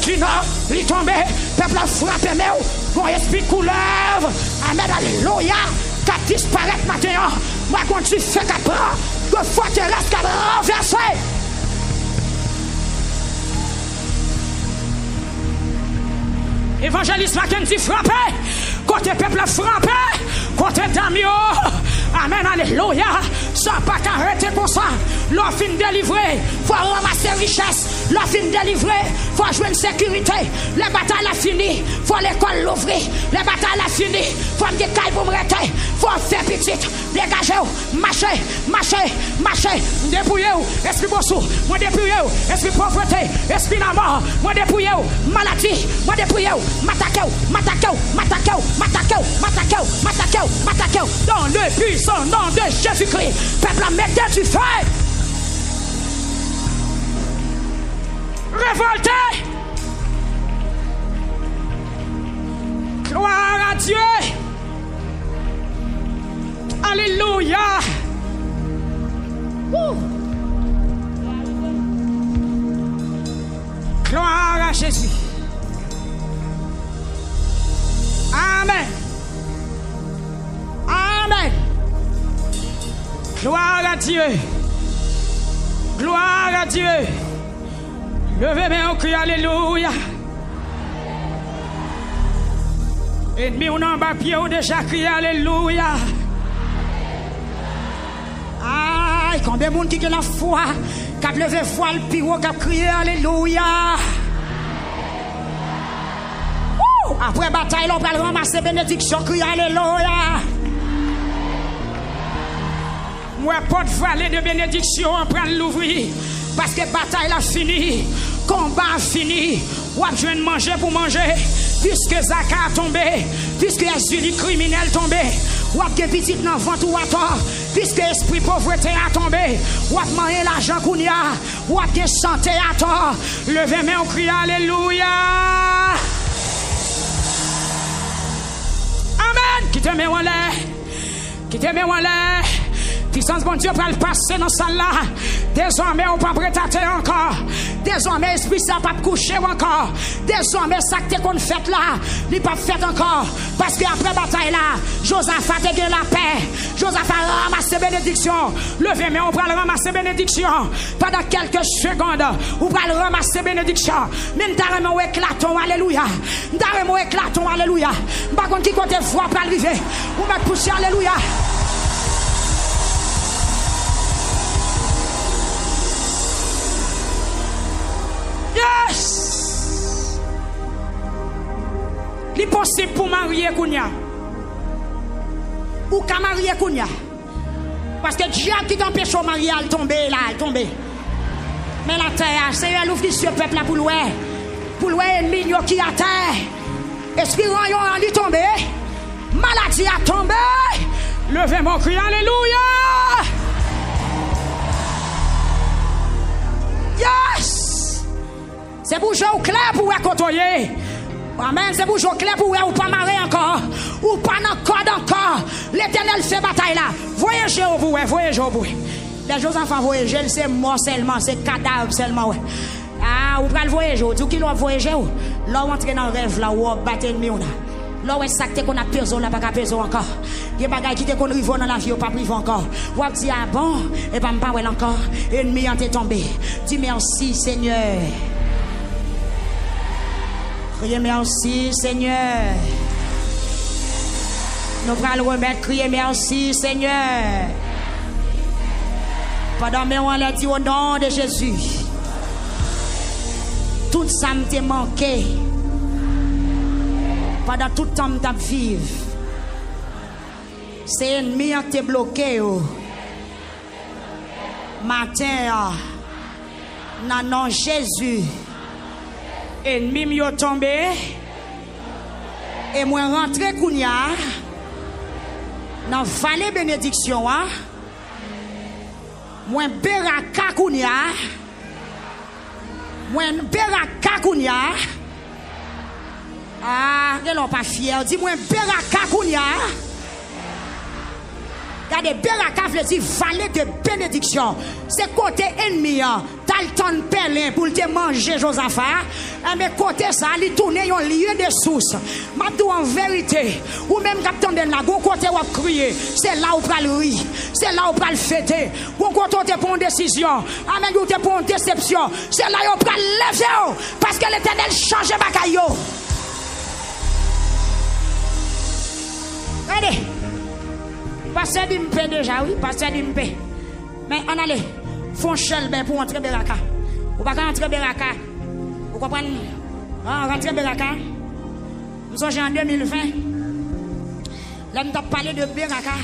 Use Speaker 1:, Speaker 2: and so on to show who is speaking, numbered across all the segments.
Speaker 1: du nord, il tombé, peuple a frappé, mais mon esprit couleur. Amen, alléluia. Qu'a disparaît maintenant. Moi, quand tu fais qu'à prendre, de forteresse qu'à renverser. Évangéliste Mackenzie frappé, côté peuple frappé, côté Damio. Amen, alléluia. Ça pas qu'arrêter pour ça. L'offre fin délivrée, faut ramasser richesse. L'offre fin délivrée, faut jouer une sécurité. Les batailles a fini, faut l'école l'ouvrir. Les batailles a fini, faut me décailler pour me arrêter. Faut faire petite, dégagez-vous, marchez. Dépouillez-vous, esprit bossou, moi dépouillez-vous, esprit pauvreté, esprit la mort, moi dépouillez-vous, maladie, moi dépouillez-vous, m'attaquez-vous. Dans le puissant nom de Jésus-Christ, peuple a mettre du feu. Révolté. Gloire à Dieu. Alléluia. Gloire à Jésus. Amen. Amen. Gloire à Dieu. Gloire à Dieu. Levez-moi au cri, alléluia. Ennemi, on en bas pied, on déjà crié, alléluia. Aïe, combien de monde qui a la foi, qui a levé voile, puis qui a crié, alléluia. Après bataille, on va ramasser bénédiction, crier alléluia. Moi, pas de vallée de bénédiction, on prend l'ouvrir. Parce que bataille a fini, combat a fini. On a besoin de manger pour manger. Puisque Zaka a tombé, puisque Jésus criminel tombé. On a petit dans le ventre ou à tort. Puisque esprit pauvreté a tombé. On a mangé l'argent qu'on y a. On a santé à tort. Levez-moi, on crie alléluia. Amen. Qui te met en l'air. Qui te met en l'air. Puissance bon Dieu pour le passer dans salle là. Désormais on pas prêter encore. Désormais esprit ça pas coucher encore. Désormais ça que qu'on fait là, il pas fait encore parce que après bataille là, Josaphat a gagné la paix. Josaphat a ramassé bénédiction. Levez mais on va ramasser bénédiction. Pendant quelques secondes, on va ramasser bénédiction. Même t'arrêtons éclatons alléluia. T'arrêtons éclatons alléluia. Par contre qui côté voix pour arriver. On va pousser alléluia. Yes! C'est possible pour marier Kounia. Ou qu'à marier Kounia. Parce que Dieu qui t'empêche de marier, elle tombe là, elle tombe. Mais la terre, c'est elle ouvre ce peuple là pour louer. Pour louer ennemi qui a terre. Esprit en lui tomber. Maladie a tombé. Levez mon cri, alléluia! Yes! C'est pour jouer au clair pour vous côtoyer. Amen. C'est pour jouer au clair pour vous pas marrer encore. Ou pas encore. L'éternel fait bataille là. Voyagez au bout, voyagez au bout. Les gens enfants voyager, c'est mort seulement, c'est cadavre seulement. Ouais. Ah, vous pouvez le voyager. Vous qui l'ont voyagé. Là, vous entrez dans le rêve là, vous battez ennemi. Là, vous savez qu'on a pesé là, pas pesé encore. Il y a des bagages qui te qu'on rive dans la vie, pas privé encore. Vous avez dit, ah bon, et pas me parler encore. Ennemi en est tombé. Dis merci, Seigneur. Criez merci, Seigneur. Nous allons remettre, crier merci, Seigneur. Pendant que on l'a dit au nom de Jésus. Tout ça m'a manqué. Pendant tout le temps que je vivre. C'est ennemi qui est bloqué. Matin, dans le nom de Jésus. Ennemi m'yo tombé et moi rentré kounya dans vallée bénédiction moi beraka kounya ah elle pas fier dis moi beraka kounya. Regardez, beraka veut dire vallée de bénédiction. C'est côté ennemi, t'as le temps de pelin pour te manger Josaphat. mais côté ça, il tourne un lieu de source. Maintenant, en vérité, ou même captain de la côté où crier, c'est là où pral rire, c'est là où pral fêter. Ou quand on te prend une décision, amen, ou te prend une déception, c'est là où pral lever, parce que l'Éternel change bagaille. Regardez, pasteur d'Impe déjà, oui, pasteur d'Impe. Mais on allait, font chelbe pour entrer Beraka. Ou pas entrer Beraka. Vous comprenez? Rentrer Beraka. Nous sommes en 2020. Là, nous avons parlé de Beraka.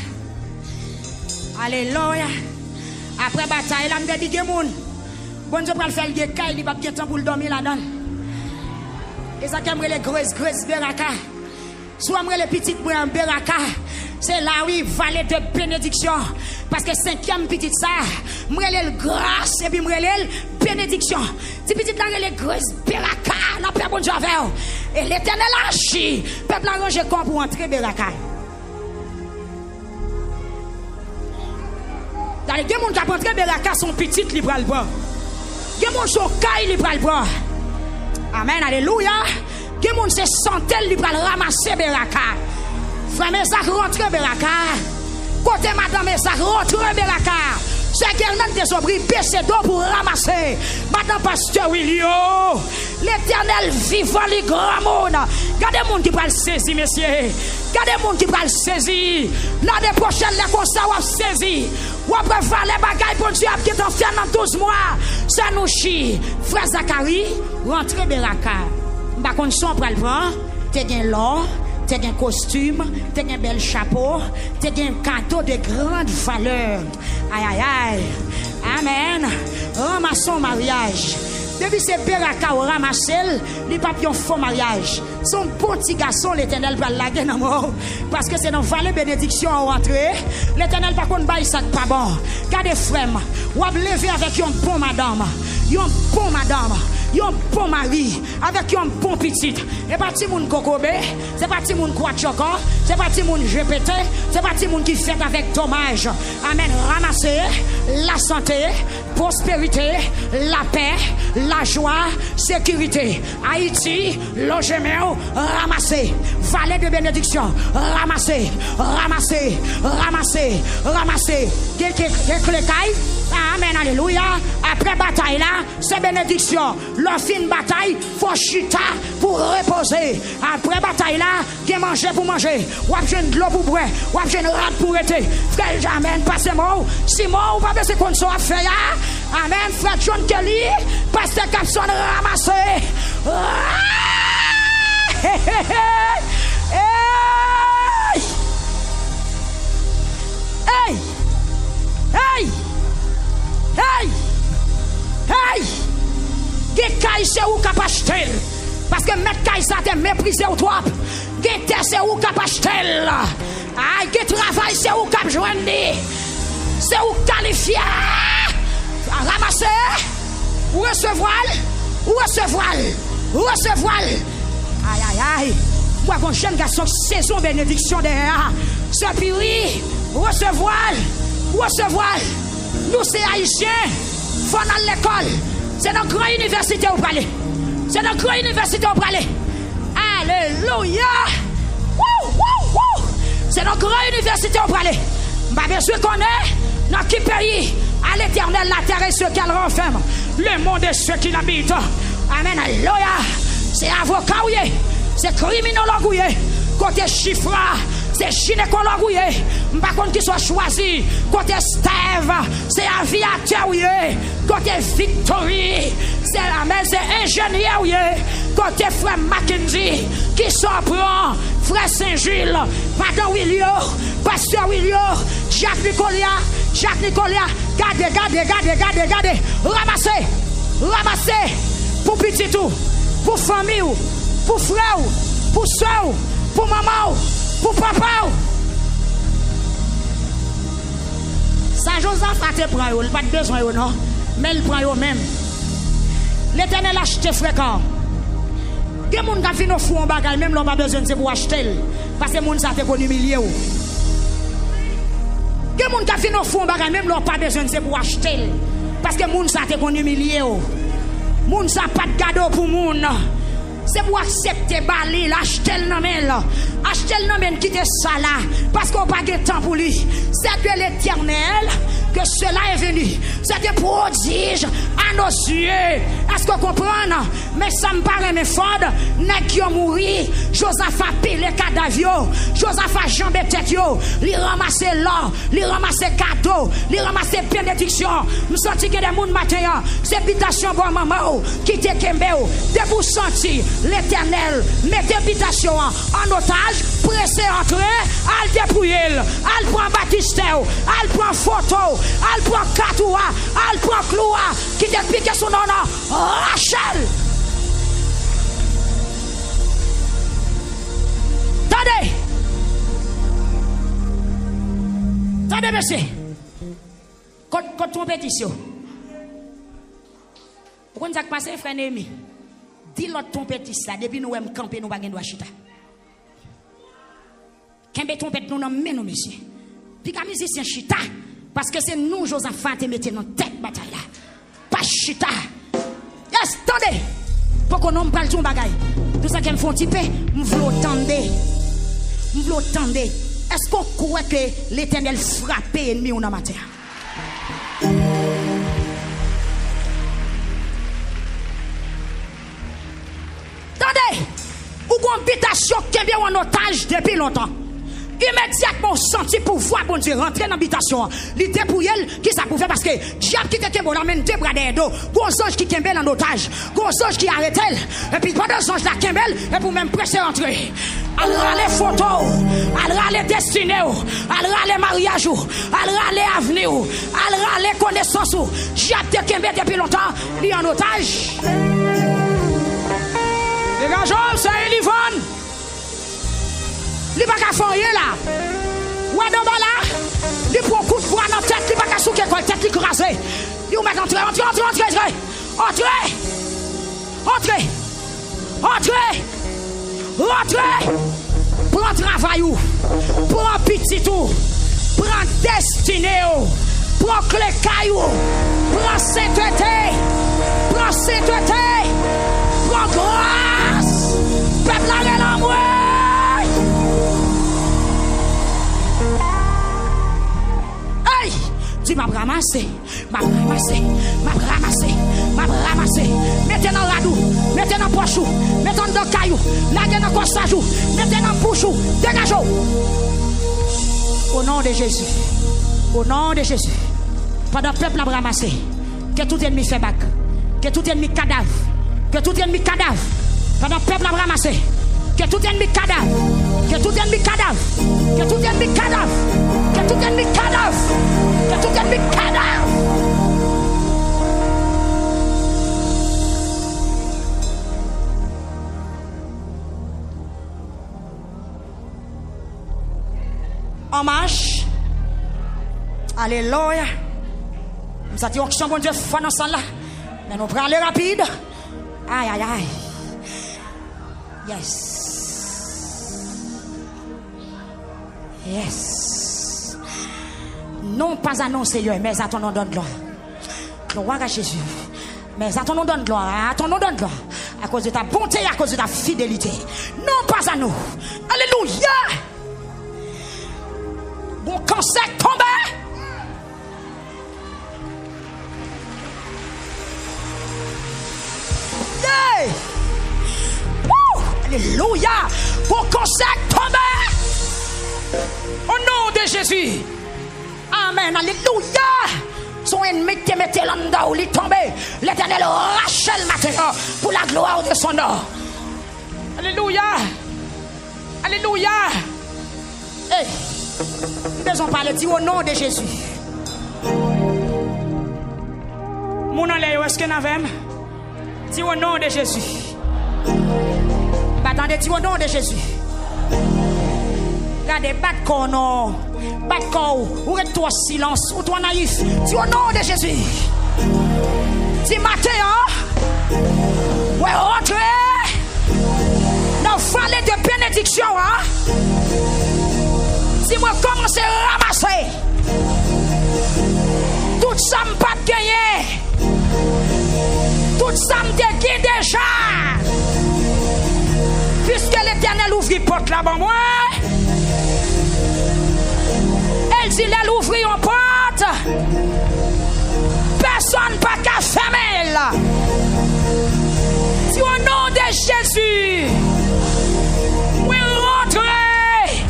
Speaker 1: Alléluia. Après bataille, là, nous avons dit que bon Dieu va faire le caille, il va bien temps pour le dormir là-dedans. Et ça, qui les grosses Beraka. Soit les petites Beraka. C'est là où il vallée de bénédiction. Parce que 5e petite ça, m'rele grâce et puis m'rele bénédiction. Si petite là, les grosses Beraka, la paix bon Dieu avec. Et l'Éternel agit. Peuple arrangé comme pour entrer Beraka. Dans les gens qui ont entré Beraka sont petites libre le bras. Les gens sont caille libre le bras. Amen, alléluia. Les gens se sentent libre ramasser Beraka. Frère, mes sacs rentrent Beraka. Côté madame, mes sacs rentrent Beraka. C'est qu'elle n'a des obris baissés d'eau pour ramasser. Madame Pasteur William, l'Éternel vivant les grands mondes. Gardez les gens qui parlent saisir, messieurs. Gardez les gens qui parlent saisir. L'année prochaine, les conseils vont saisir. Ou après, les bagailles pour Dieu qui est en fait dans 12 mois. Ça nous chie. Frère Zacharie, rentrez Beraka. Par contre, son pral prend, t'es gain l'or. Tu as un costume, tu as un bel chapeau, tu as un cadeau de grande valeur. Aïe, aïe, aïe. Amen. Ramassons mariage. Depuis c'est Beraka ou ramassel, les papillons font mariage. Son bon petit garçon, l'Éternel va laguer dans mort. Parce que c'est dans vallée bénédiction à rentrer. L'Éternel par contre baille ça pas bon. Gardez frère, ou à lever avec une bonne madame. Une bonne madame. Un bon mari avec un bon petit. Et pas ti moun kokobé, c'est pas ti moun quoi choco, c'est pas ti moun GPT, c'est pas ti moun qui fait avec dommage. Amen. Ramasser la santé, prospérité, la paix, la joie, sécurité. Haïti, logement, ramasser. Vallée de bénédiction, ramasser, ramasser, ramasser, ramasser. Amen, alléluia. Après bataille là, c'est bénédiction. Leur fin bataille, faut chita pour reposer. Après bataille là, bien manger pour manger. Ou avez de l'eau pour boire. Ou avez une rate pour être. Frère, amen, passez-moi. Si moi, ou pas besoin qu'on soit fait. Amen, frère John Kelly, pasteur Capson ramassé. Hey! Hey! Hey! Hey! Gekaï c'est où capachtel? Parce que mettre Kaï ça te méprisé ou toi. Gete c'est où capachtel? Aïe, get travail c'est où cap joindre? C'est où qualifié? Ramasser? Ou recevoir? Ou recevoir? Ou recevoir? Aïe, aïe, aïe. Moi, mon jeune garçon, saison bénédiction derrière. C'est pire. Recevoir? Recevoir? Nous, c'est haïtiens. Faut dans l'école. C'est dans la grande université où parler. C'est dans la grande université où parler. Alléluia. Wouh, wouh, wouh. C'est dans la grande université où parler. Pas besoin qu'on est dans quel pays. À l'Éternel, la terre et ceux qu'elle renferme. Le monde et ceux qui l'habitent. Amen. Alléluia. C'est avocat, oui. C'est criminologue, oui. Côté chiffre. C'est gynécologue, oui. Par contre, qui soit choisi. Côté Steve, c'est aviateur, oui. Côté Victory, c'est la même, c'est ingénieur, oui. Côté frère Mackenzie, qui s'en prend. Frère Saint-Gilles, Pardon William, Pasteur William, Jacques Nicolas. Gardez. Ramassez. Pour petit tout, pour famille, pour frère, pour soeur, pour maman. Pour papa. Saint-Joseph a te prend, il pas de besoin, non? Mais il prend eux-même. L'Éternel achète fréquent. Il y a des gens qui viennent au fond en bagage, même l'on n'a pas besoin de pour acheter. Parce que les gens qui ont humilié. Il y a des gens qui viennent au fond en bagage, même l'on n'a pas besoin de pour acheter. Parce que les gens qui ont humilié. Moun sa pas de cadeau pour moun. C'est pour accepter Bali, acheter le nom, acheter le nom, quitter ça là, parce qu'on n'a pas de temps pour lui. C'est de l'Éternel que cela est venu. C'est des prodiges à nos yeux. Est-ce que vous comprenez? Mais ça me paraît mes fond, n'est qui ont mouru. Josaphat pile les cadavres. Josaphat jambé tête yo. Li ramasse l'or, li ramasse cadeau, li ramasse bénédiction. Me senti que des moun matin, c'est habitation bon maman qui te kembe. De vous sentir l'Éternel met habitation en otage, pressé entrer, al dépouiller, al prend Baptiste, al prend photo, al prend Katoua, al prend Cloua, qui te pique son nom, Rachel. Attendez. Attendez, monsieur. Quand ton pétition. Pourquoi nous avons passé, frère Némi? Dis l'autre ton pétition, depuis nous avons campé, nous avons chita. Kembe ton pétition, nous avons monsieur. Puis quand musicien chita, parce que c'est nous, Josaphat, qui mettons dans tête bataille là. Pas chita. Yes, attendez. Pourquoi nous ne parlons pas de bagaille? Tout ça qui me font tiper, nous voulons tendre. Nous voulons tendre. Est-ce qu'on croit que l'Éternel frappe l'ennemi ou dans ma terre? Attendez! Ou qu'on habitation qui est bien en otage depuis longtemps. Immédiatement senti pour voir bon Dieu rentrer dans l'habitation. L'idée pour elle qui ça pouvait parce que diable qui était bon amène deux bras derrière dos. Gros ange qui kembel en otage. Gros ange qui arrête elle. Et puis pendant ange la kembel et pour même presser rentrer. Elle râle photos, elle râle destinée, elle râle mariage, elle râle avenir, elle râle connaissance. Diable qui kembel depuis longtemps, lui en otage. Dégageons, c'est Elivon. Il n'y a pas qu'à faire là. Ou à là, il prend un coup de poing dans la tête, il n'y a pas qu'à souquer la tête, il crase. Il met entrer. Prends travail, prends petit tout, prends destiné, prends clé caillou, prends sainteté, prends grâce. Peuple la l'amour. Tu m'as ramassé. Mettez dans radou, mettez dans pochou, mettez dans caillou, mettez dans cossajou, mettez dans bouchou, dégagez. Au nom de Jésus. Au nom de Jésus. Pendant que le peuple a ramassé, que tout ennemi fait bac, que tout ennemi cadavre, pendant que le peuple a ramassé, que tout ennemi cadavre, que tout ennemi cadavre. En marche. Alléluia. Nous avons dit onction bon Dieu foi dans ça là. Mais nous prenons aller rapide. Aïe. Yes. Non pas à non Seigneur, mais à ton nom donne gloire. Gloire à Jésus. Mais à ton nom donne gloire. À ton nom donne gloire. À cause de ta bonté, à cause de ta fidélité. Non pas à nous. Alléluia. Bon cancer tombé. Yeah. Alléluia. Bon cancer tombé. Au nom de Jésus. Amen. Alléluia. Son ennemi qui mettait l'endroit où il est tombé. L'Éternel rachète le matin pour la gloire de son nom. Alléluia. Alléluia. Hey. Nous devons parler, dis au nom de Jésus. Mon allée, est-ce que nous avons? Dis au nom de Jésus. Attendez, dis au nom de Jésus. Regardez, bat corps non. Bat corps, ou toi silence, ou toi naïf. Dis au nom de Jésus. Dis matin, ouais, rentrez dans le vallée de bénédiction, Si moi commence à ramasser tout ça me pas gagné, tout ça me ouvrir porte là-bas, moi. Elle dit, elle ouvre une porte. Personne pas qu'à fermer là. Si au nom de Jésus, vous rentrez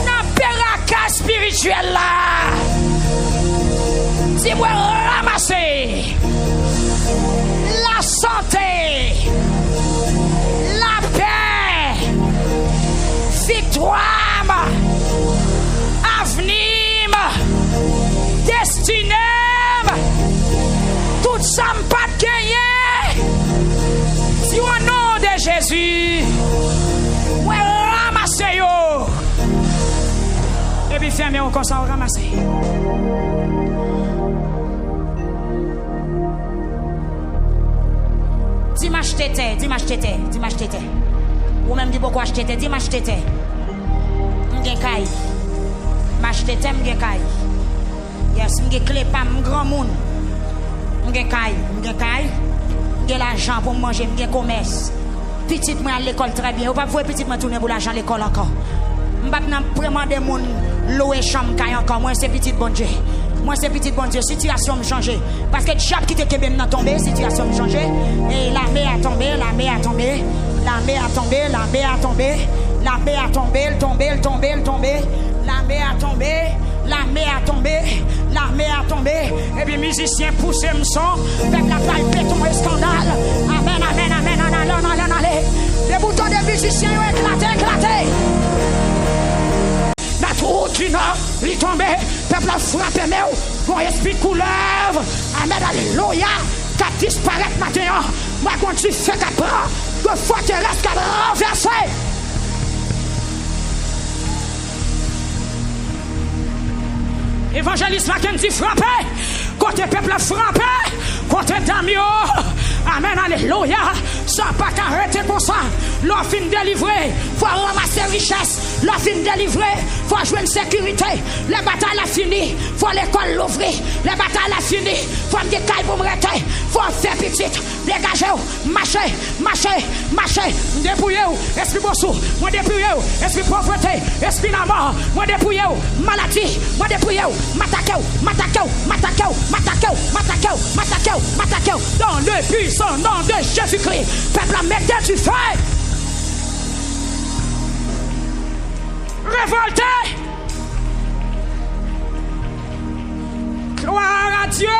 Speaker 1: dans le péraca spirituel là. Si vous ramassez la santé, la paix, victoire, avenir, destinée, tout ça n'a pas gagné. Si au nom de Jésus, vous ramassez yo. Et puis fermez au consent, ramassez. Dimanche tété. Ou même dit beaucoup acheter dimanche tété. M'gen kay. M'acheter tété m'gen kay. Yes, m'gen clé pas grand monde. M'gen kay. M'gen l'argent pour manger, m'gen commerce. Petite moi à l'école très bien. Ou pas voir petite moi tourner pour l'argent à l'école encore. M'pas nan premander moun louer chambre kay encore. Moi c'est petite bon Dieu. Moi c'est petit bon Dieu, situation me changer. Parce que chaque qui te kebem n'a tombé, situation me changer. Et la mer a tombé. La mer a tombé. La mer a tombé. Et puis musicien pousse me son. Peuple a palpé ton scandale. Amen. Allez. Les boutons des musiciens ont éclaté. La tour du nord, il est tombé, peuple a frappé, mais mon esprit coulève. Amen, alléluia, qu'à disparaître maintenant. Moi, quand tu fais qu'à prendre, de forteresse qu'à renverser. Évangéliste Mackenzie frappé, côté peuple a frappé, côté Damio. Amen, alléluia. Ça pas qu'arrêter pour ça. L'on fin délivré, faut ramasser richesse. L'on fin délivré, faut jouer une sécurité. Les batailles a fini, faut l'école l'ouvrir. Les batailles a fini, faut me dire pour me rester. Faut faire petite, dégagez-vous, marchez. Dépouillez-vous, esprit bossou. Moi dépouillez-vous, esprit pauvreté, esprit la mort. Moi dépouillez-vous, maladie. Moi dépouillez-vous, m'attaquez-vous. Dans le puissant nom de Jésus-Christ, peuple a mettez du feu. Révolté. Gloire à Dieu.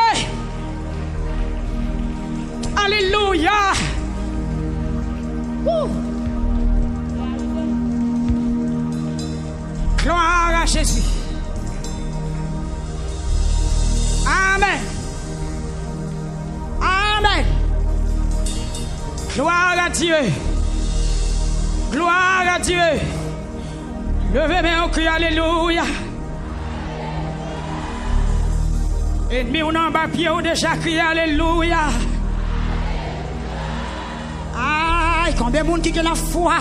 Speaker 1: Alléluia. Gloire à Jésus. Amen. Gloire à Dieu. Levez main au cri, alléluia. Ennemi, on en bas pied, on déjà crié, alléluia. Aïe, combien de monde qui a la foi,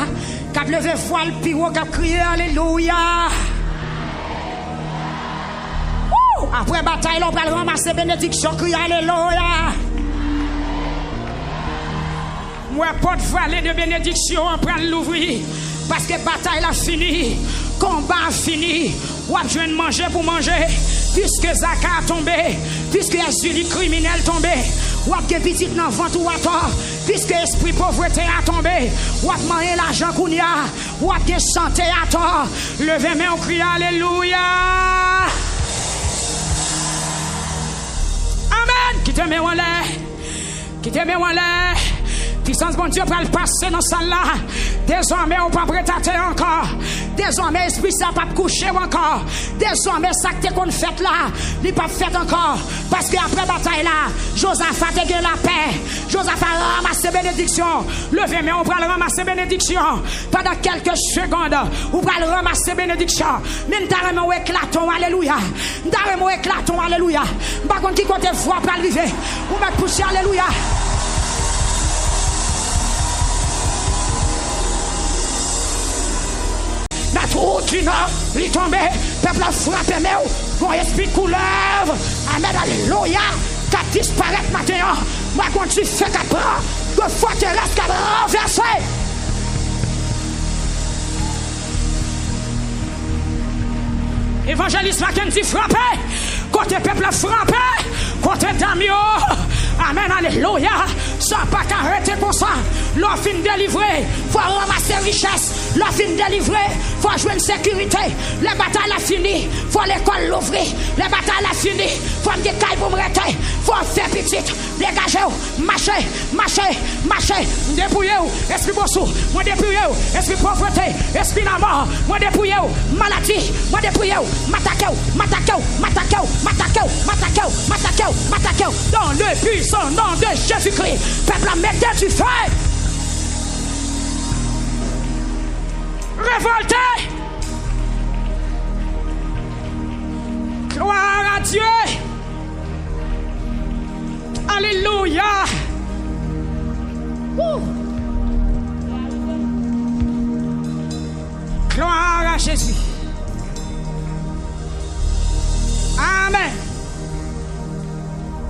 Speaker 1: qui a levé voile, puis qui a crié, alléluia. Après bataille, on va ramasser bénédiction, crier, alléluia. Moi, porte vallée de bénédiction, on prend l'ouvrir. Parce que bataille a fini, combat a fini. On a besoin de manger pour manger. Puisque Zaka a tombé, puisque Azuli criminel tombé. On a petit dans le ventre ou à tort. Puisque esprit pauvreté a tombé. On a mangé l'argent qu'on y a. On a santé à tort. Levez main, on crie alléluia. Amen. Qui te met en l'air. Puissance bon Dieu pour le passer dans salle là. Désormais on pas prétater encore. Désormais esprit ça pas coucher encore. Désormais ça que qu'on fait là, il pas fait encore parce que après bataille là, Josaphat a gagné la paix. Josaphat a ramassé bénédiction. Levez mais on va ramasser bénédiction. Pendant quelques secondes, on va ramasser bénédiction. Même t'arrêtons éclaton alléluia. T'arrêtons éclaton alléluia. Par contre qui compte voir pour arriver. On va pousser alléluia. La tour du nord, il est tombé, peuple a frappé, mais mon esprit coulève. Amen, alléluia, qu'à disparaître maintenant. Moi, quand tu fais qu'à prendre, de forteresse qu'à renverser. Évangéliste Mackenzie frappé. Côté peuple frappé. Côté Damio. Amen, alléluia. Ça pas qu'arrêter pour ça. L'on fin délivré. Faut ramasser richesse. L'on fin délivré. Faut jouer une sécurité. Les batailles a fini. Faut l'école l'ouvrir. Les batailles a fini. Faut me décailler pour me rester. Faut faire petite. Dégagez-vous. Marchez. Dépouillez-vous. Esprit bossou. Moi dépouillez-vous. Esprit pauvreté. Esprit la mort. Moi dépouillez-vous. Maladie. Moi dépouillez-vous. M'attaquez-vous. Dans le puissant nom de Jésus-Christ. Peuple, mettez du feu. Révoltez. Gloire à Dieu. Alléluia. Gloire à Jésus. Amen.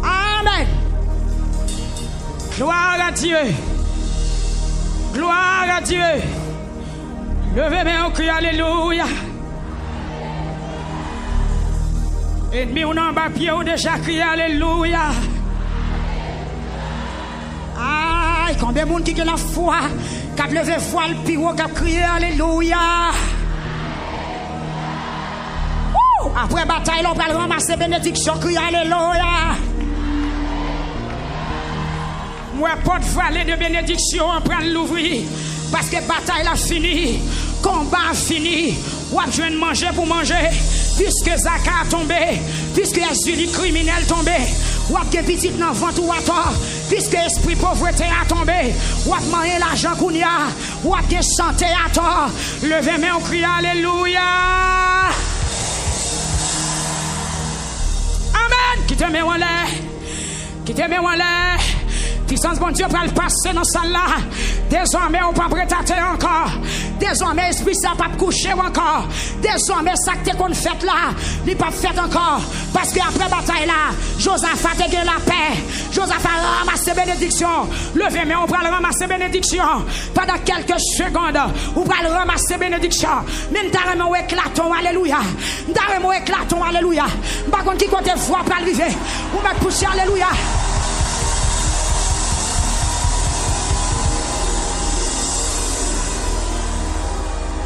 Speaker 1: Amen. Gloire à Dieu. Gloire à Dieu. Levez mes mains, crie alléluia. Ennemi, on en bas pied, on déjà crié alléluia. Aïe, combien de monde qui a la foi, qui a levé voile, puis qui a crié alléluia. Après bataille, on va ramasser bénédiction, crier alléluia. Moi, porte vallée de bénédiction, on prend l'ouvrir. Parce que bataille a fini, combat a fini. On a besoin de manger pour manger. Puisque Zaka a tombé, puisque Jésus criminel tombé. On a des petites dans le ventre ou à tort. Puisque esprit pauvreté a tombé. On a mangé l'argent qu'on y a. On a des santé à tort. Levez main, on crie alléluia. Amen. Qui te met en l'air. Qui te met en l'air. Puissance bon Dieu pour le passer dans ça là. Désormais on pas prêter encore. Désormais esprit ça pas coucher encore. Désormais ça que qu'on fait là, il pas fait encore parce que après bataille là, Josaphat a gagné la paix. Josaphat a ramassé bénédiction. Levez mais on va le ramasser bénédiction. Pendant quelques secondes, on va le ramasser bénédiction. Mais nous éclatons alléluia. Nous éclatons alléluia. Par contre qui côté foi pour arriver. On va pousser alléluia.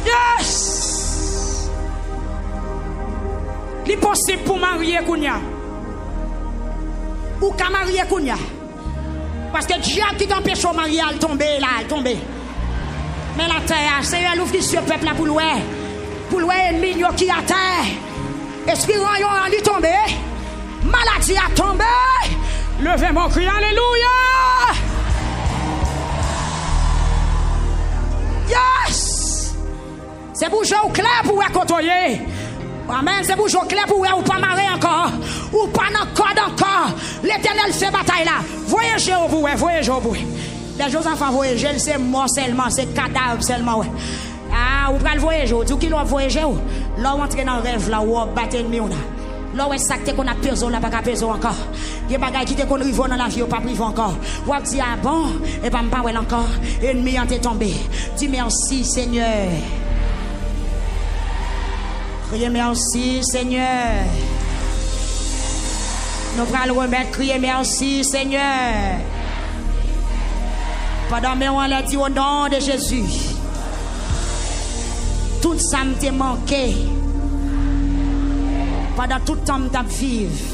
Speaker 1: Yes! C'est possible pour marier Kounia. Ou qu'à marier Kounia. Parce que Dieu qui t'empêche de marier, elle tombe là, elle tombe. Mais la terre, c'est un ouvre sur le peuple là pour louer. Pour louer ennemi qui a terre. Esprit royaume a tombé. Maladie a tombé. Levez mon cri, alléluia! Yes! C'est pour jouer au clair pour vous côtoyer. Amen. C'est pour jouer au clair pour vous pas marrer encore. Ou pas encore. L'Éternel fait bataille là. Voyagez au bout, voyagez au bout. Les gens enfants voyager, c'est mort seulement, c'est cadavre seulement. Ouais. Ah, vous prenez le voyage. Vous qui l'ont voyagé. Là, vous entrez dans le rêve là, vous battez ennemi. Là, vous savez qu'on a pesé, là, pas pesé encore. Il y a des bagages qui qu'on rive dans la vie, pas privé encore. Vous dites, ah bon, et pas me parler encore. Ennemi est tombé. Dis merci, Seigneur. Criez merci, Seigneur. Nous allons remettre, crier merci, Seigneur. Pendant que on l'a dit au nom de Jésus. Tout ça me manqué. Pendant tout le temps que je vivre.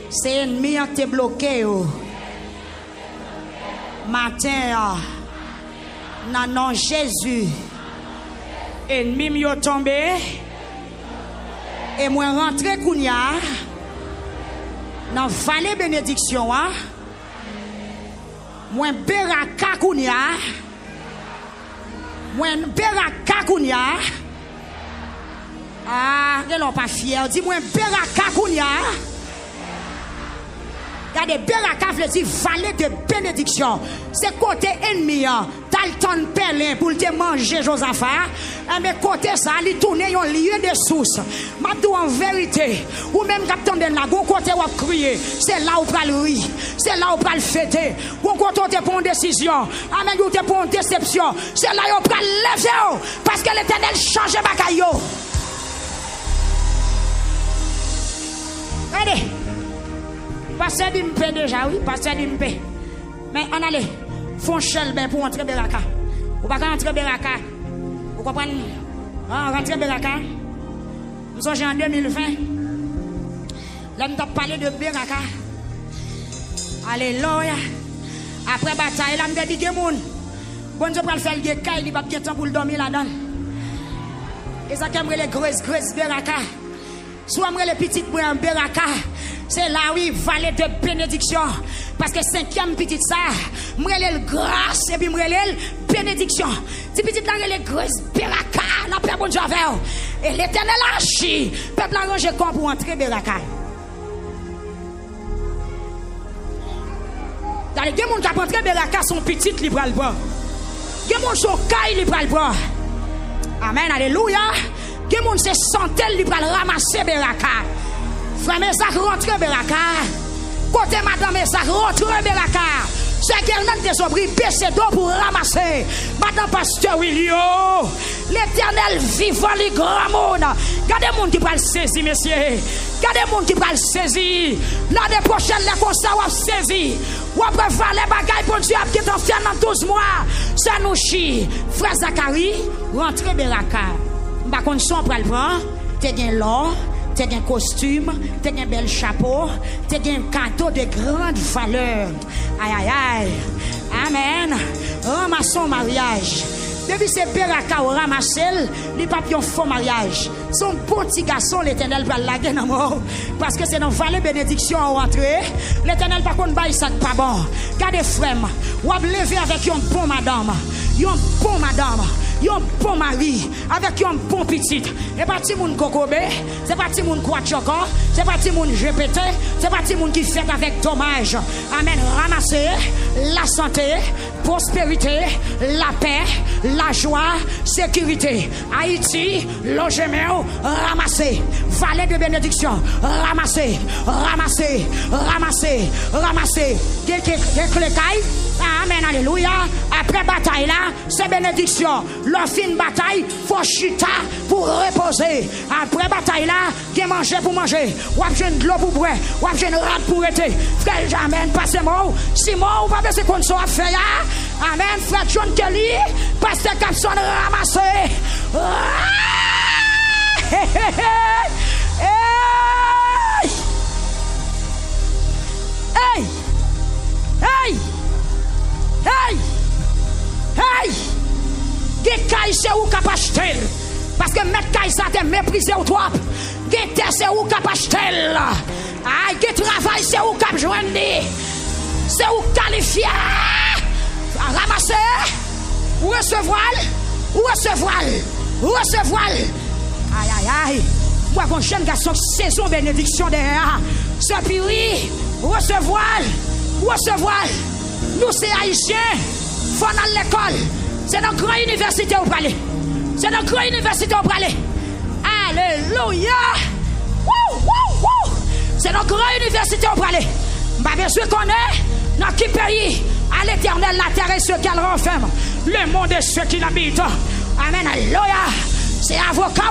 Speaker 1: C'est ennemi qui est bloqué. Matin, dans le nom de Jésus. Ennemi m'yo tombé et moi rentré kounya dans vallée bénédiction moi beraka kounya ah ils n'ont pas fier dis moi beraka kounya. Regardez, Beraka veut dire vallée de bénédiction. C'est côté ennemi, t'as le temps de pelin pour te manger Josaphat. Mais côté ça, il tourne un lieu de source. Ma dis en vérité, ou même quand on est là, bon côté où crier, c'est là où on le rire, c'est là où on le fêter. Bon côté on te prend une décision, amen, on te prend une déception, c'est là où on le lever parce que l'Éternel change bagaille. Regardez. Pasteur Dimpe déjà, oui, pasteur Dimpe. Mais on allait. Font chelbe pour entrer Beraka. Ou pas entrer Beraka. Vous comprenez? Rentrer Beraka. Nous sommes en 2020. Là, nous avons parlé de Beraka. Alléluia. Après bataille, là, nous avons dit que bon Dieu pour le faire le caille, il va bien temps pour le dormir là-dedans. Et ça qui les grosses Beraka. Soit les petites Beraka. C'est là oui, vallée de bénédiction. Parce que 5e petite ça, m'rele grâce et puis m'rele bénédiction. Si petite là les grosses Beraka, la paix bon Dieu avec. Et l'Éternel agit. Peuple arrangé comme pour entrer Beraka. Dans les gens qui ont entré Beraka sont petites libre le bras. Les gens sont caille libre le bras. Amen, alléluia. Les gens c'est centaines libre ramasser Beraka. Frère, mais ça rentre Beraka. Côté madame, ça rentre Beraka. C'est qu'elle même des obris baissé d'eau pour ramasser. Madame Pasteur William, l'Éternel vivant les grands mondes. Gardez les gens qui va le saisir, messieurs. Gardez les gens qui va le saisir. L'année prochaine, les conseils vont saisir. Ou après faire les bagailles pour Dieu qui est en fait dans 12 mois. Ça nous chie. Frère Zacharie, rentre Beraka. Par contre, si on prend le prendre, t'es bien l'or. T'as un costume, t'as un bel chapeau, t'as un cadeau de grande valeur. Aïe, aïe, aïe. Amen. Ramassons mariage. Depuis c'est Beraka ou ramassel, les papillons font mariage. Son bon petit garçon, l'Éternel va laguer dans mort. Parce que c'est dans vallée bénédiction à rentrer. L'Éternel par contre baille ça pas bon. Gardez frère, ou à lever avec une bonne madame. Une bonne madame. Un bon mari avec un bon petit. Et pas ti moun kokobé, c'est pas ti moun quoi choco, c'est pas ti moun GPT, c'est pas ti moun qui fait avec dommage. Amen. Ramasser la santé, prospérité, la paix, la joie, sécurité. Haïti, logement, ramasser. Vallée de bénédiction, ramasser, ramasser, ramasser, ramasser. Amen, alléluia. Après bataille là, c'est bénédiction. Leur fin bataille, faut chita pour reposer. Après bataille là, qui manger pour manger. Ou avez de l'eau pour boire. Ou avez une rate pour être. Frère, j'amène, passez-moi. Si moi, ou pas de ce qu'on soit fait là. Amen, frère John Kelly, pasteur Capson ramassé. Hey! Hey! Hey! Hey! Gekaï c'est où qu'à acheter? Parce que mettre Kaï ça te méprisé ou toi. Gete c'est où qu'à acheter? Aïe, get travail c'est où qu'à joindre? C'est où qualifié? Ramasser? Ou recevoir? Ou recevoir? Ou recevoir? Aïe, aïe, aïe. Moi, quand jeune garçon, saison bénédiction derrière. C'est pire. Recevoir? Recevoir? Nous, c'est haïtiens. Faut dans l'école. C'est dans la grande université où parler. C'est dans la grande université où parler. Alléluia. C'est dans la grande université où parler. Je besoin qu'on est dans quel pays. À l'Éternel, la terre et ceux qu'elle renferme. Le monde et ceux qui l'habitent. Amen. Alléluia. C'est avocat,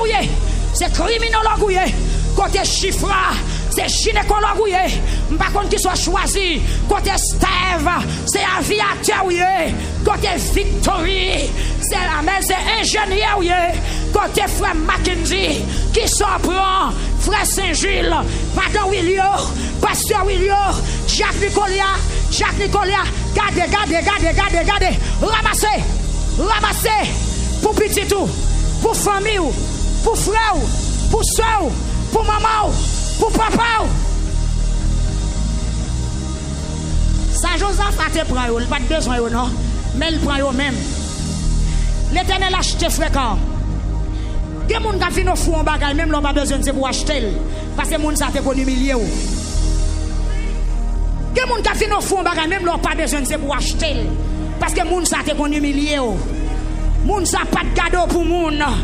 Speaker 1: c'est criminologue, côté chiffre, c'est gynécologue, par contre qui soit choisi, côté Steve, c'est aviateur, côté Victory, c'est ingénieur, côté frère Mackenzie, qui s'en prend, frère Saint-Gilles, pardon William, pasteur William, Jacques Nicolas, gardez, ramassez, pour petit tout, pour famille, pour frère, pour soeur, pour maman, pour papa. Saint-Joseph a te prend, il n'a pas besoin, non? Mais il prend même. L'Éternel a acheté fréquent. Il y a des gens qui ont fait un bagage, même l'on n'a pas besoin de pour acheter. Parce que les gens qui ont humilié. Il y a des gens qui ont fait un bagage, même l'on n'a pas besoin de pour acheter. Parce que les gens qui ont humilié. Les gens n'ont pas de cadeau pour les gens.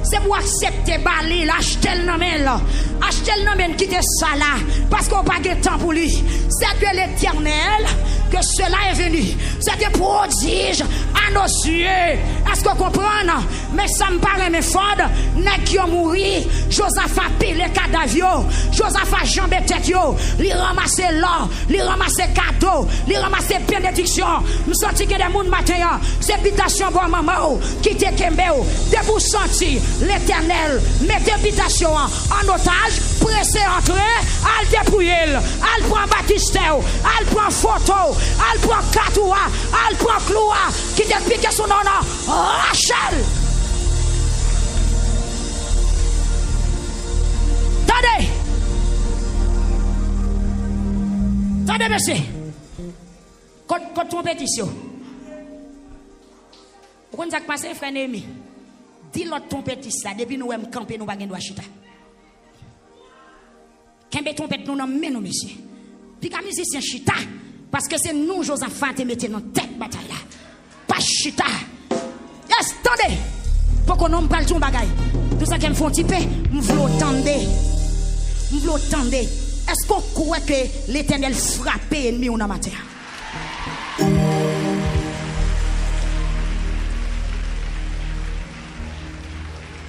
Speaker 1: C'est pour accepter Bali, acheter le nom, acheter le nom, quitter ça là, parce qu'on n'a pas de temps pour lui. C'est de l'Éternel que cela est venu. C'est des prodiges à nos yeux. Est-ce que vous comprenez? Mais ça me paraît mes fort. N'est qui ont mouru. Josaphat pile les cadavres. Josaphat jambe tête yo. Li ramasse l'or. Li ramasse cadeau. Li ramasse bénédiction. Nous senti que des gens matin. C'est habitation bon maman. Qui te kembe. Debout senti l'éternel. Mettez habitation en otage. Pressé entrer. Al dépouiller. Al prend Baptiste. Al prend photo. Al prend Katoua. Al prend Cloua. Qui te pique son nom. Rachel. Attendez. Attendez, monsieur. Quand trompetiste. Vous avez passé, frère Némi. Dis l'autre trompetiste là. Depuis nous sommes campés, nous ne pouvons pas chita. Quand trompette, nous n'avons pas, monsieur. Puis quand musicien chita. Parce que c'est nous, Josaphat, qui mettons dans tête bataille là. Pas chita. Yes, attendez. Pourquoi nous ne parlons pas de bagaille? Tout ça qui me font tiper, je veux attendre. Est-ce qu'on croit que l'Éternel frappe l'ennemi ou non matin?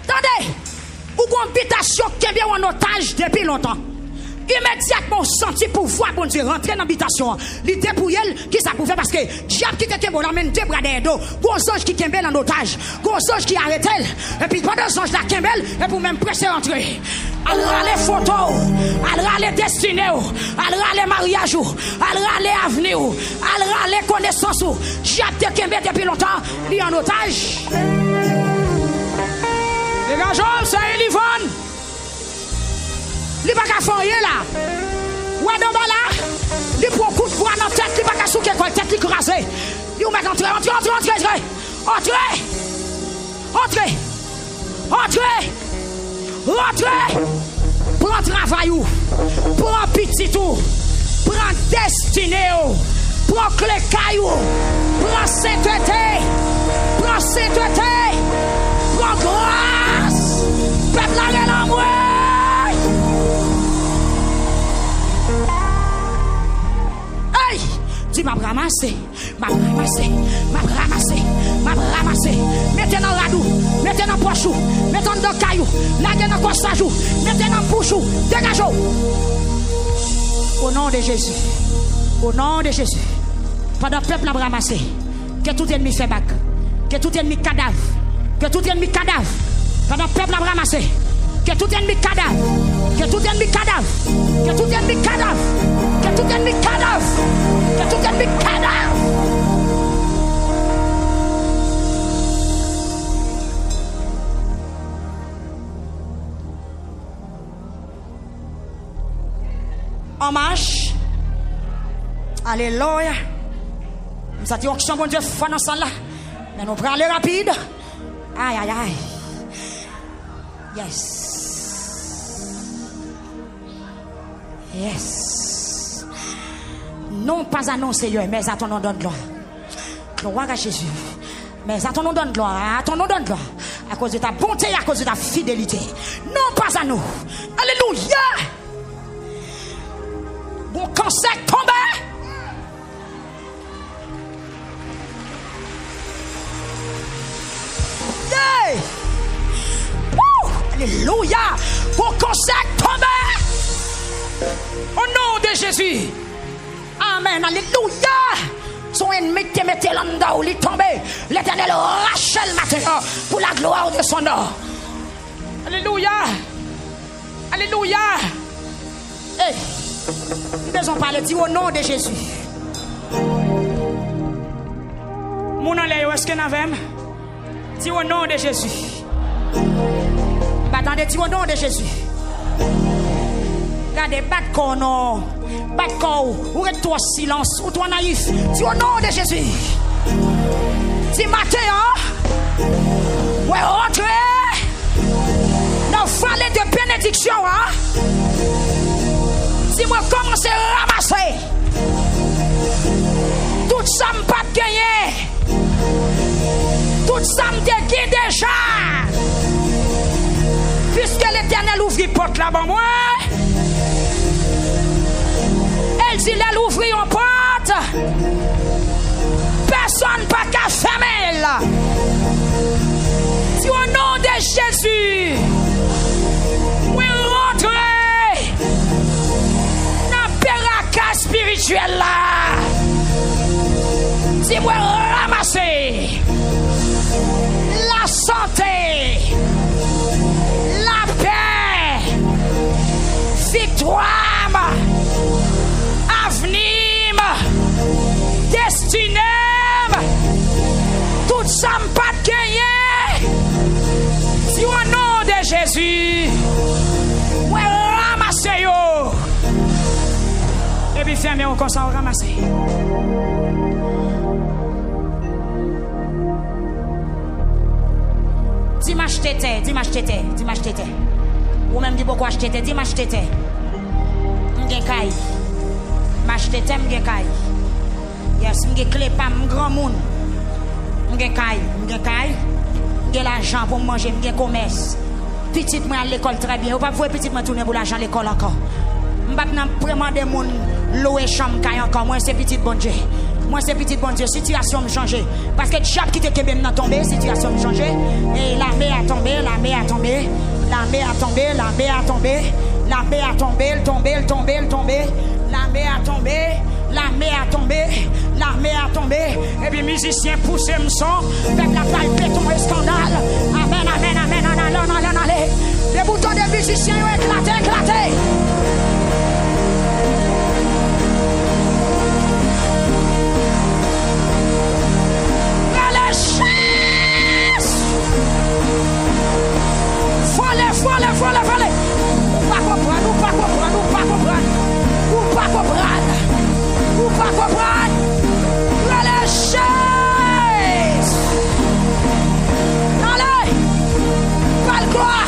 Speaker 1: Attendez! Ou qu'on habitation qui est bien en otage depuis longtemps. Immédiatement, senti pouvoir bon Dieu rentrer dans l'habitation. L'idée pour elle, qui ça pouvait parce que diable qui te kembe l'amène deux bras derrière dos. Gros ange qui kembe en otage. Gros ange qui arrête elle. Et puis pendant ce ange la kembe, et pour même presser rentrer. Elle râle photos, elle râle destinée, elle râle mariage, elle râle avenir, elle râle connaissance. Diable te kembe depuis longtemps, lui en otage. Dégageons, c'est Elivon. Il n'y a pas qu'à faire là. Ou à là, il prend un coup de poing dans la tête, il n'y a pas qu'à souquer la tête, il crase. Il met entrer. Prends travail, prends petit tout, prends destinée, prends clé caillou, prends sainteté, prends grâce. Peuple la l'amour. Tu m'as ramassé. Mettez dans la radou, mettez dans pochou, mettez dans caillou, mettez dans cossajou, mettez dans bouchou, dégagez. Au nom de Jésus. Pendant le peuple n'a ramassé, que tout ennemi fait bac, que tout ennemi cadavre. Pendant le peuple n'a ramassé, que tout ennemi cadavre. En marche. Alléluia. Nous avons dit que bon Dieu fait dans ça là. Mais nous prenons aller rapide. Aïe. Yes. Non pas annoncé, mais attendons donne gloire. Gloire à Jésus. Mais attendons donne gloire. À cause de ta bonté, à cause de ta fidélité. Non pas à nous. Alléluia. Bon cancer tombé. Yeah. Alléluia. Bon cancer tombé. Au nom de Jésus. Amen. Alléluia. Son ennemi te mettait là-dedans où il est tombé. L'Éternel rachète maintenant pour la gloire de son nom. Alléluia. Hey. Nous devons parler au nom de Jésus. Mon allée, est-ce que nous avons? Dis au nom de Jésus. Attendez, dis au nom de Jésus. Regardez, bat corps, ou reste-toi silence, ou toi naïf. Dis au nom de Jésus. Dis matin, ouais, rentrez dans le vallée de bénédiction. Si moi commence à ramasser tout ça me pas gagné, tout ça me dégué déjà, puisque l'Éternel ouvre les portes là-bas moi, elle dit elle ouvre une porte, personne pas qu'à fermer là. Si au nom de Jésus, oui, rentrez dans le péraca spirituel là. Si vous ramassez la santé, la paix, victoire, avenir, destinée, tout ça me pas de gagner. Si au nom de Jésus, ouais, ramassez yo. Et puis fermez encore ça, ramassez. Dimanche tété, dimanche tété, dimanche tété. Ou même dit pourquoi je tété, dimanche tété. M'gen kay. M'ach tété m'gen kay. Yes, m'gen clé pas m'grand moun. M'gen kay, m'gen l'argent pour manger, m'gen commerce. Petite moi à l'école très bien. Ou pas voir petite moi tourner pour l'argent à l'école encore. M'pas nan vraiment des moun louer chambre kay encore. Moi c'est petite bon Dieu. Moi c'est petit bon Dieu, situation me changer. Parce que chaque qui te kebem n'a tombé, situation me changer. Et la mer a tombé, la mer a tombé, la mer a tombé, la mer a tombé, la mer a tombé, tombé. La mer a tombé, la mer a tombé, la mer a tombé. Et puis musicien poussez me son, fait la paille béton et scandale. Amen, amen, amen, allez. Les boutons des musiciens ont éclaté. Follet. Ou pas comprendre. La chaise. Allez. Pas le quoi.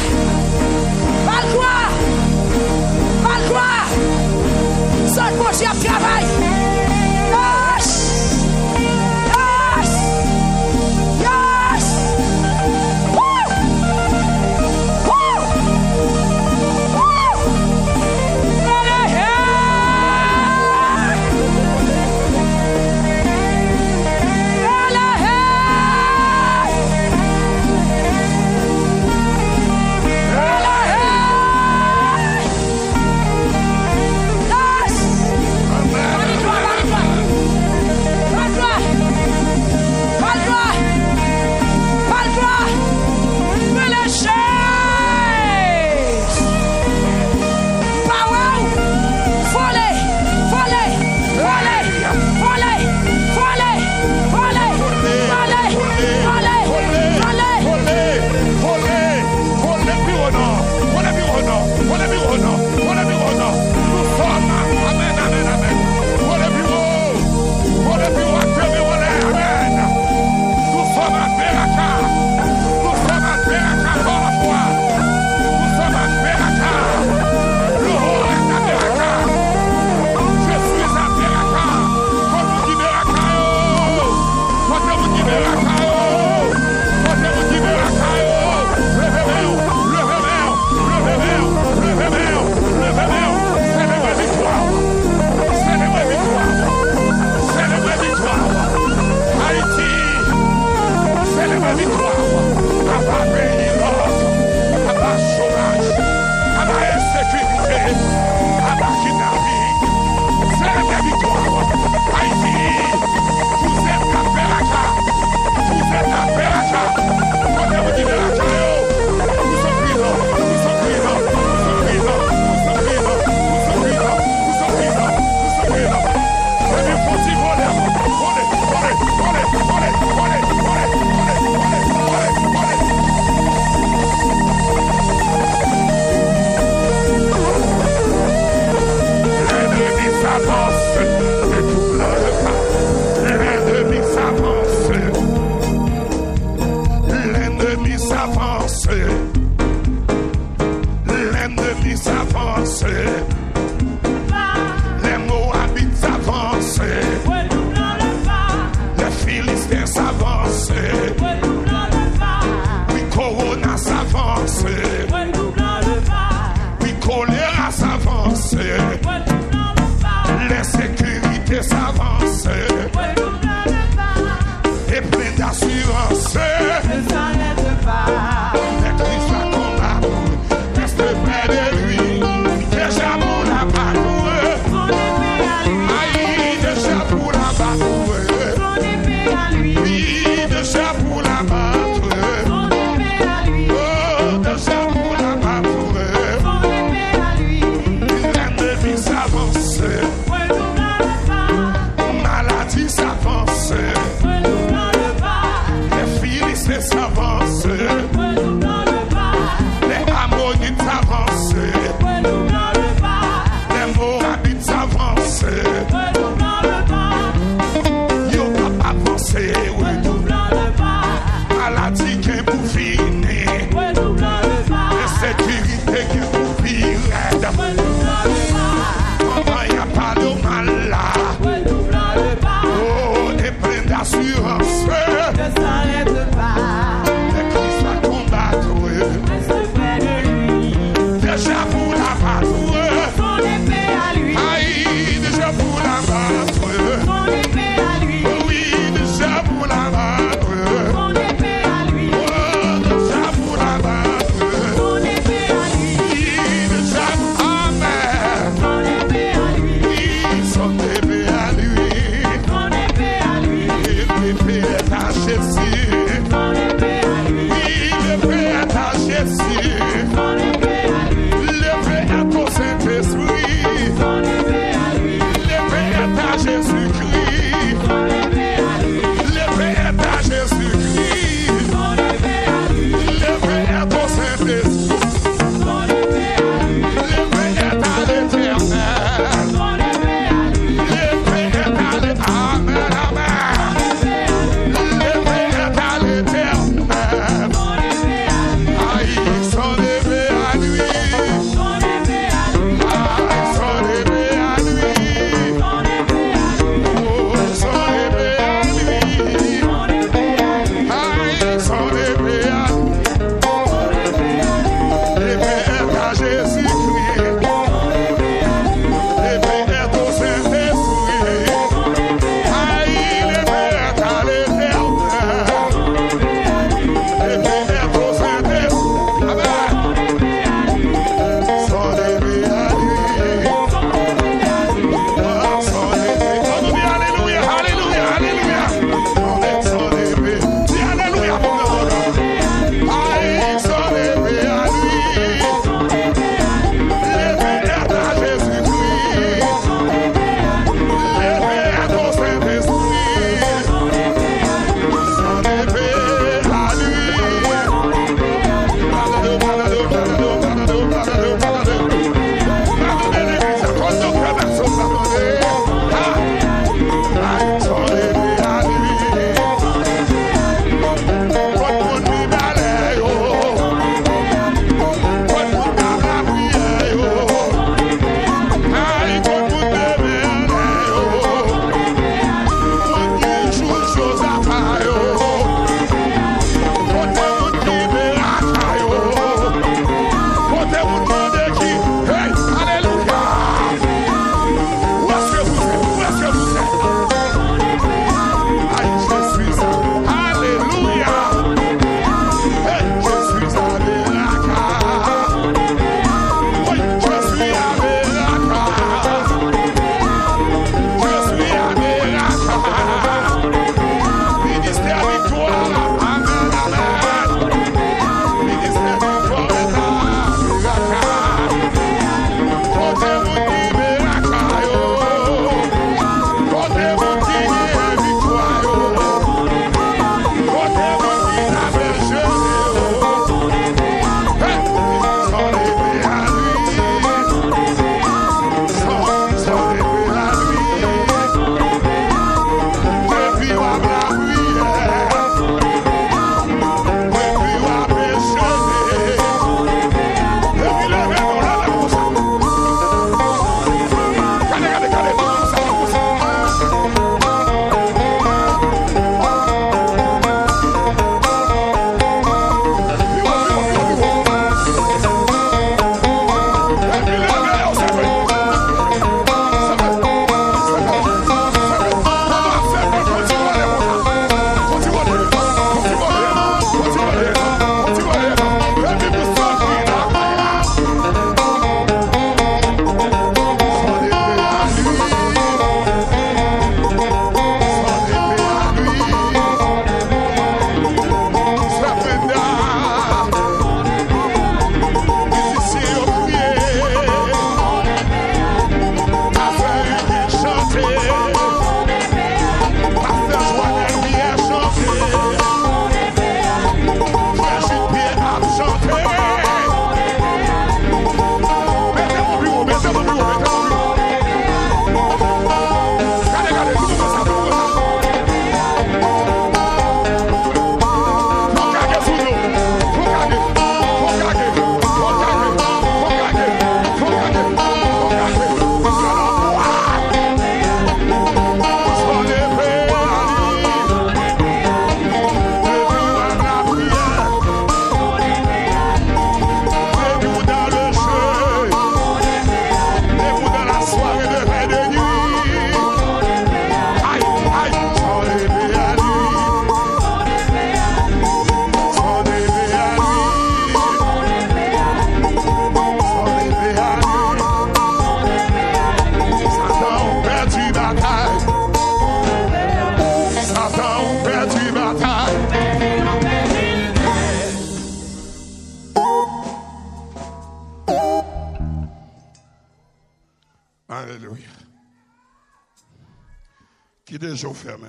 Speaker 2: des jours fermés.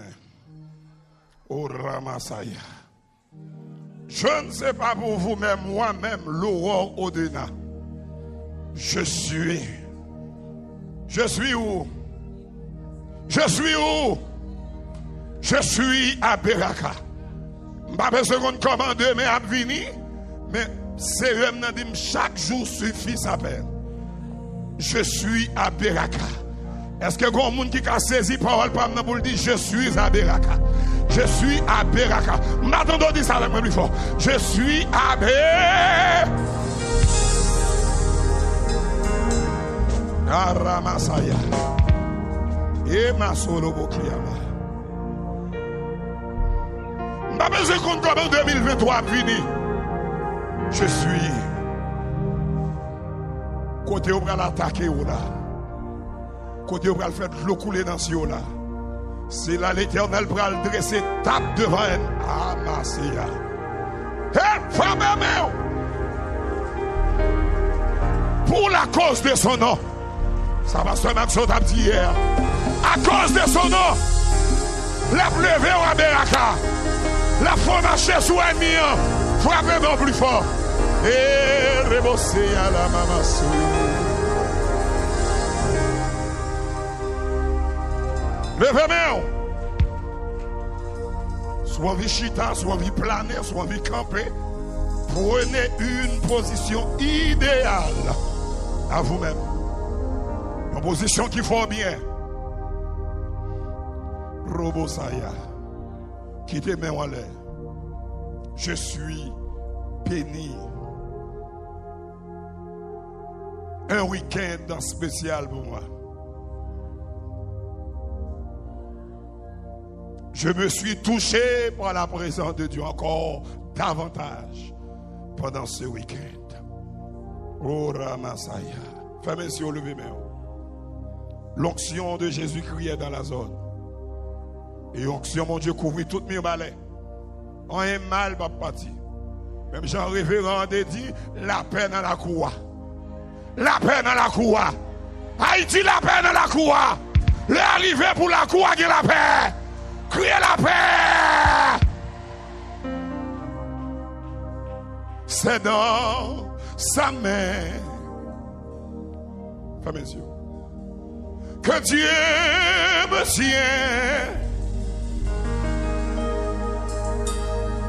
Speaker 2: Au Ramasaya. Je ne sais pas pour vous-même, moi-même, l'aurore au-delà. Je suis où? Je suis où? Je suis à Beraka. Je ne sais pas seconde commande, mais à venir. Mais c'est eux qui disent chaque jour suffit sa peine. Je suis à Beraka. Est-ce que quelqu'un qui a saisi parole pour me dire je suis à Beraka? Je suis à Beraka. M'attendons de dire ça avec moi plus fort. Je suis à Beraka. Aramasaya. Et ma solo bokiama. M'a besoin qu'on comme en 2023 fini. Je suis côté où on va l'attaquer là. Côté où on va le faire de l'eau couler dans ce là. C'est là l'Éternel va le dresser tape devant elle. Ah Masia. Hé, femme pour la cause de son nom. Ça va se mettre t'a dit hier. À cause de son nom. La pleuvé au Beraka. La foi marcher sous un ennemi. Frappez non plus fort. Et rebosser à la mamassou. Levez-moi. Soit vie chita, soit vie planer, soit vie camper. Prenez une position idéale à vous-même. Une position qui faut bien. Robosaya. Quittez mes mains en l'air. Je suis béni. Un week-end spécial pour moi. Je me suis touché par la présence de Dieu encore davantage pendant ce week-end. Oh Ramasaya. Femme si on levez main. L'onction de Jésus criait dans la zone. Et l'onction, mon Dieu, couvrit toutes mes balais. On est mal, pas parti. Même Jean Révérend dit la paix dans la cour. La paix dans la cour. Haïti, la paix dans la cour. L'arrivée pour la cour, qui est la paix. Criez la paix. C'est dans sa main. Fermez les yeux. Que Dieu me tient.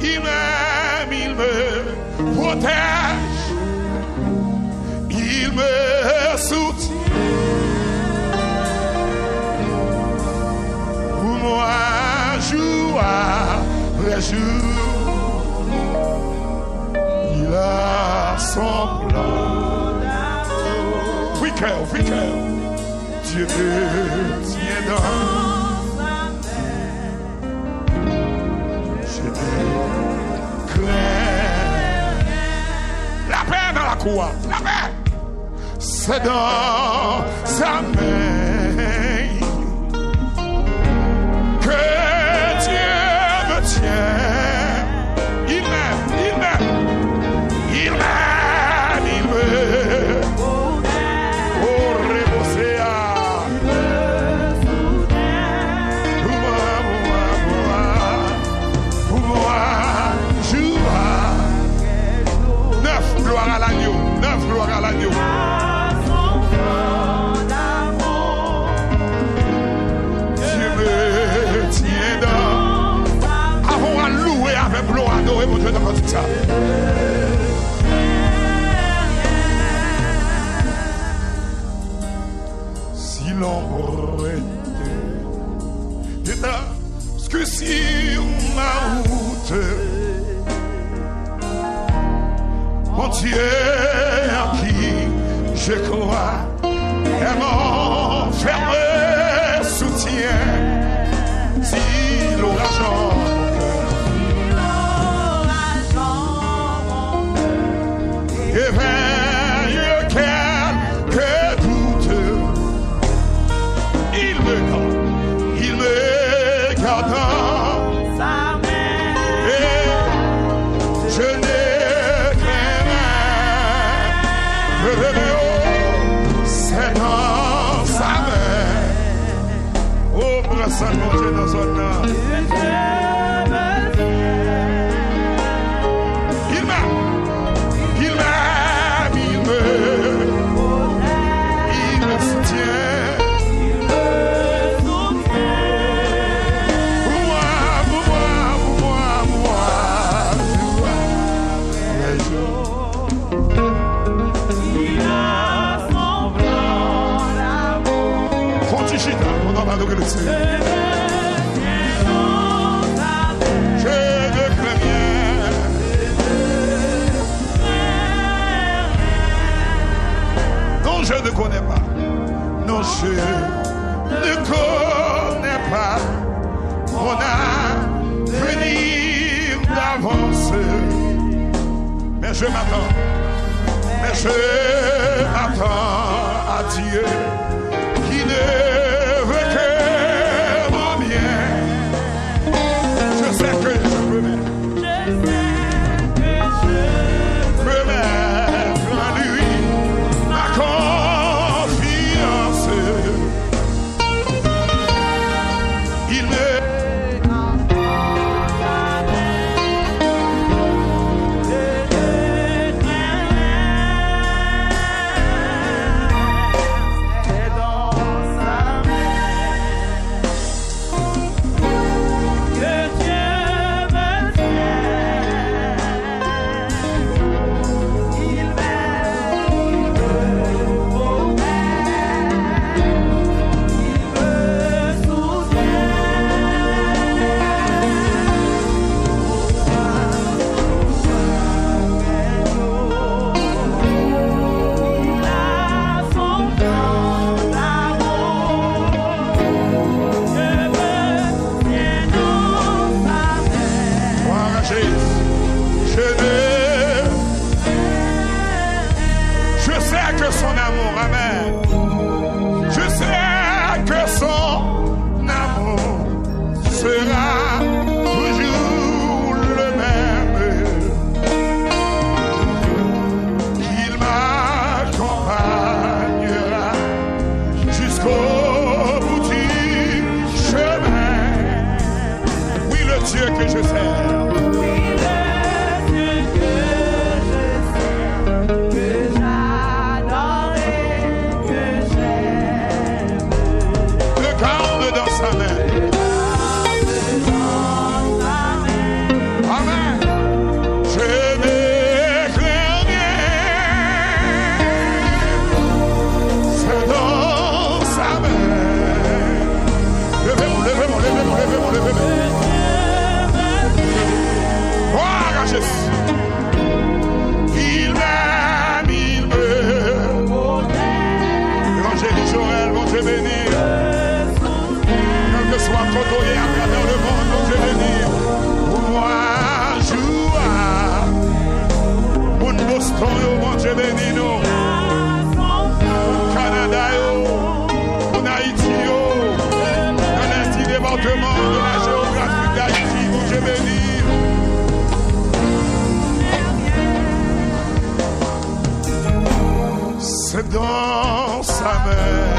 Speaker 2: Il m'aime, il me protège, il me soutient. Pour moi, jour après jour, il a son plan. Oui, cœur, Dieu me tient dans sa main. La paix dans la cour, la paix, c'est dans sa main que Dieu me tient. Il m'aime. Oh, Rebosea. Pour moi, joie. 9 gloires à l'agneau. 9 gloires à l'agneau. Dieu me tient dans. Avons à louer avec l'eau adoré mon Dieu dans votre ça. Si l'ombre était parce que sur ma route, mon Dieu en qui je crois est mon ferme soutien. Si l'orage en mon cœur éveille quelques doutes, il me garde dans sa main et je n'ai craint rien. C'est dans sa main d'avancer. Mais je m'attends à Dieu qui ne veut que mon bien. Je sais que je peux mettre en lui ma confiance. Il ne son amour, amen. Je sais que son amour sera toujours le même. Qu'il m'accompagnera jusqu'au bout du chemin. Oui, le Dieu que je sers. Côtoyer à travers le monde, mon Dieu béni. Moi, joue mon Boston, mon Dieu béni, nous. Mon Canada, mon Haïti, dans les 10 départements de la géographie d'Haïti, mon Dieu béni. C'est dans sa main.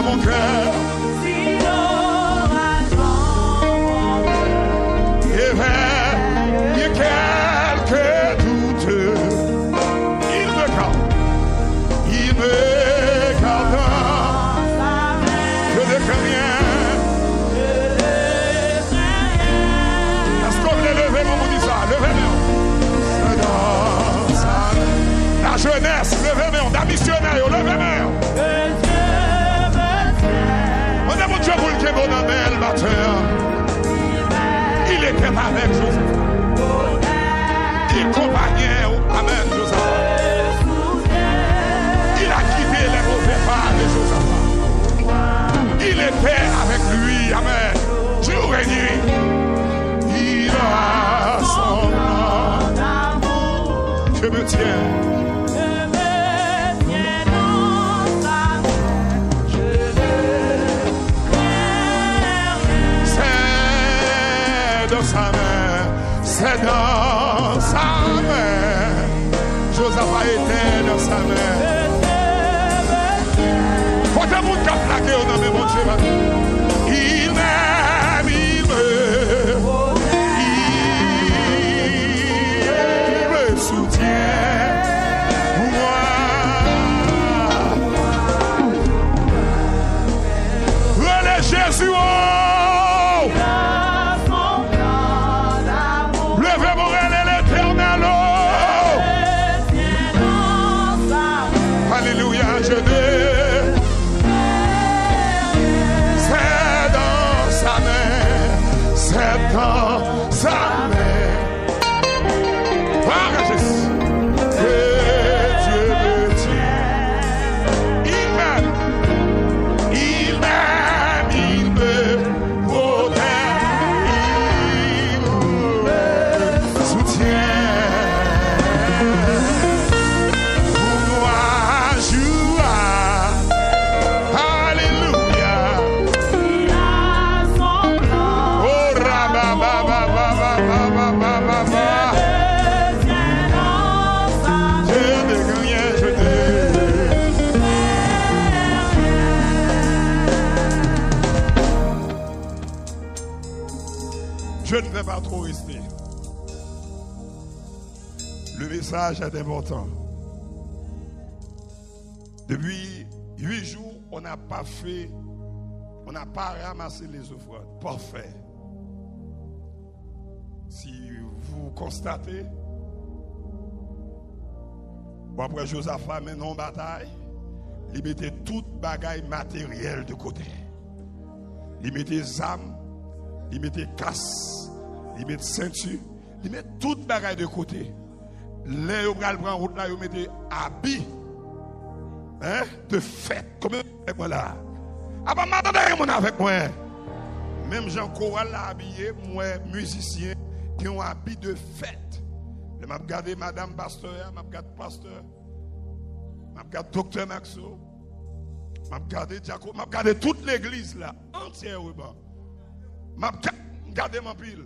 Speaker 2: Mon cœur, et vers quelques doutes, il me garde je ne crains rien. Est-ce qu'on voulait lever mon dit ça? Levez-moi. La jeunesse, levez-moi. La missionnaire, levez-moi. Mon Dieu, vous le qui bon amen, batteur. Il était avec Joseph. Il accompagnait, amen, Joseph. Il a quitté les mauvais pas de Joseph. Il était avec lui, amen. Jour et nuit. Il a son nom. Je me tiens. Dans sa main, C'est dans sa main. Josaphat était dans sa main. Faut que vous plaquez au nom de mon Dieu. Il m'aime, il me soutient. Moi. Relais Jésus. Dans sa main, par Jésus, que Dieu me tient. Il m'aime, il me protège, il me soutient. Pour moi, joie, alléluia. Il a son plan. Oh, je ne vais pas trop rester. Le message est important. Depuis 8 jours, on n'a pas ramassé les offrandes. Parfait. Si vous constatez, après Josaphat maintenant en bataille, il mettait toute bagaille matérielle de côté. Il mettait âmes, il mettait casse, il mettait ceinture, il mettait toute bagaille de côté. Là, il prend route là, il mettait habits de fête. Comment avec moi là? Ah bah m'attendez avec moi. Même Jean Choral l'a habillé, moi musicien qui ont un habit de fête. Je m'a regardé Madame Pasteur, m'a regardé Pasteur, m'a regardé Docteur Maxo, m'a regardé Diaco, m'a regardé toute l'église là, entière. M'a regardé mon pile.